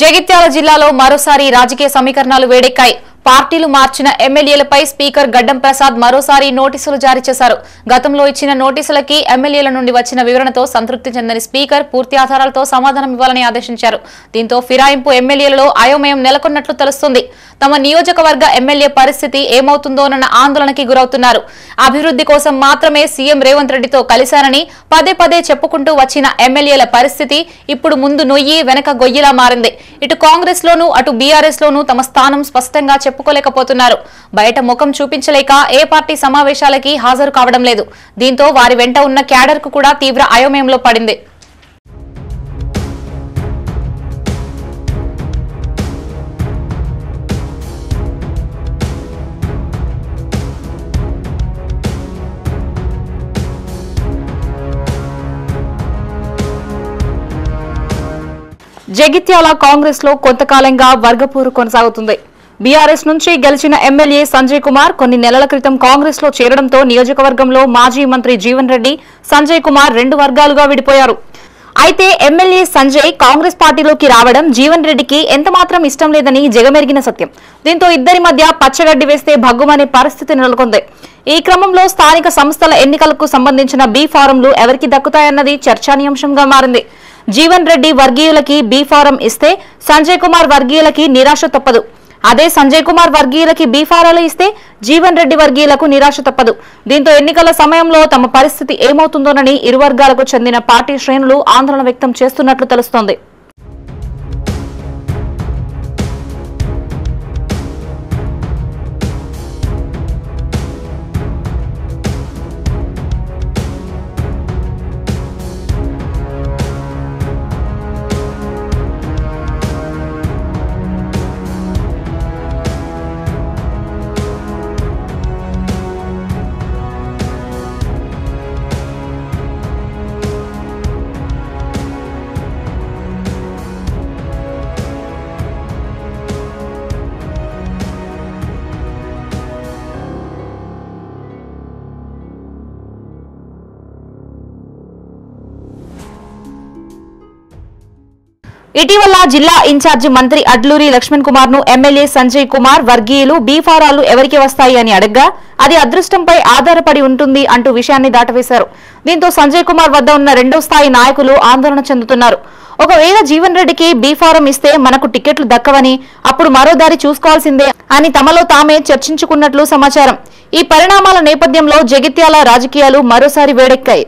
జగిత్యాల జిల్లాలో మరోసారి రాజకీయ సమీకరణాలు వేడెక్కాయి. పార్టీలు మార్చిన ఎమ్మెల్యేలపై స్పీకర్ గడ్డం ప్రసాద్ మరోసారి నోటీసులు జారీ చేశారు. గతంలో ఇచ్చిన నోటీసులకి ఎమ్మెల్యేల నుండి వచ్చిన వివరణతో సంతృప్తి చెందని స్పీకర్ పూర్తి ఆధారాలతో సమాధానం ఇవ్వాలని ఆదేశించారు. దీంతో ఫిరాయింపు ఎమ్మెల్యేలలో అయోమయం నెలకొన్నట్లు తెలుస్తుంది. తమ నియోజకవర్గ ఎమ్మెల్యే పరిస్థితి ఏమవుతుందోనన్న ఆందోళనకి గురవుతున్నారు. అభివృద్ధి కోసం మాత్రమే సీఎం రేవంత్ రెడ్డితో కలిశారని పదే పదే చెప్పుకుంటూ వచ్చిన ఎమ్మెల్యేల పరిస్థితి ఇప్పుడు ముందు నొయ్యి వెనక గొయ్యిలా మారింది. ఇటు కాంగ్రెస్ లోనూ అటు బీఆర్ఎస్ లోనూ తమ స్థానం స్పష్టంగా చెప్పుకోలేకపోతున్నారు. బయట ముఖం చూపించలేక ఏ పార్టీ సమావేశాలకి హాజరు కావడం లేదు. దీంతో వారి వెంట ఉన్న క్యాడర్ కు కూడా తీవ్ర అయోమయంలో పడింది. జగిత్యాల కాంగ్రెస్ లో కొంతకాలంగా వర్గపోరు కొనసాగుతుంది. బీఆర్ఎస్ నుంచి గెలిచిన ఎమ్మెల్యే సంజయ్ కుమార్ కొన్ని నెలల క్రితం కాంగ్రెస్ లో చేరడంతో నియోజకవర్గంలో మాజీ మంత్రి జీవన్ రెడ్డి, సంజయ్ కుమార్ రెండు వర్గాలుగా విడిపోయారు. అయితే ఎమ్మెల్యే సంజయ్ కాంగ్రెస్ పార్టీలోకి రావడం జీవన్ రెడ్డికి ఎంతమాత్రం ఇష్టం లేదని జగమెరిగిన సత్యం. దీంతో ఇద్దరి మధ్య పచ్చగడ్డి వేస్తే భగ్గుమనే పరిస్థితి నెలకొంది. ఈ క్రమంలో స్థానిక సంస్థల ఎన్నికలకు సంబంధించిన బీ ఫారంలు ఎవరికి దక్కుతాయన్నది చర్చానీయాంశంగా మారింది. జీవన్ రెడ్డి వర్గీయులకి బీ ఫారం ఇస్తే సంజయ్ కుమార్ వర్గీయులకి నిరాశ తప్పదు. అదే సంజయ్ కుమార్ వర్గీయులకి బీ ఫారాలు ఇస్తే జీవన్ రెడ్డి వర్గీయులకు నిరాశ తప్పదు. దీంతో ఎన్నికల సమయంలో తమ పరిస్థితి ఏమవుతుందోనని ఇరు వర్గాలకు చెందిన పార్టీ శ్రేణులు ఆందోళన వ్యక్తం చేస్తున్నట్లు తెలుస్తోంది. ఇటీవల జిల్లా ఇన్ఛార్జి మంత్రి అడ్లూరి లక్ష్మణ్ కుమార్ ను ఎమ్మెల్యే సంజయ్ కుమార్ వర్గీయులు బీ ఫారాలు ఎవరికి వస్తాయి అని అడగ్గా అది అదృష్టంపై ఆధారపడి ఉంటుంది అంటూ విషయాన్ని దాటవేశారు. దీంతో సంజయ్ కుమార్ వద్ద ఉన్న రెండో స్థాయి నాయకులు ఆందోళన చెందుతున్నారు. ఒకవేళ జీవన్ రెడ్డికి బీ ఫారం ఇస్తే మనకు టికెట్లు దక్కవని, అప్పుడు మరో దారి చూసుకోవాల్సిందే అని తమలో తామే చర్చించుకున్నట్లు సమాచారం. ఈ పరిణామాల నేపథ్యంలో జగిత్యాల రాజకీయాలు మరోసారి వేడెక్కాయి.